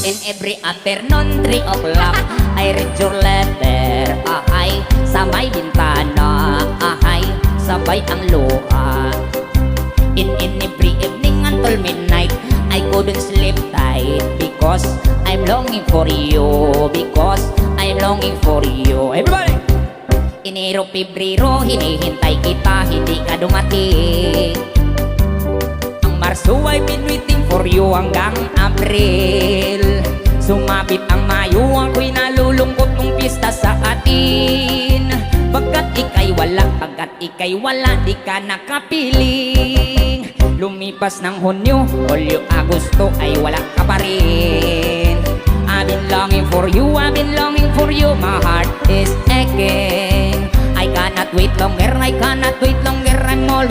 In every afternoon, 3 o'clock, I read your letter. Ahay, sa may bintana. Ahay, sabay ang luha. In every evening until midnight, I couldn't sleep tight because I'm longing for you. Because I'm longing for you. Everybody! Enero, Pebrero, hinihintay kita, hindi ka dumating. Ang Marso, I've been waiting for you hanggang April. Sumabit ang Mayo, ako'y nalulungkot nung pista sa atin. Pagkat ika'y wala, di ka nakapiling. Lumipas ng Hunyo, Hulyo, Agosto, ay wala ka pa rin. I've been longing for you, I've been longing for you. My heart is aching. I cannot wait longer, I'm all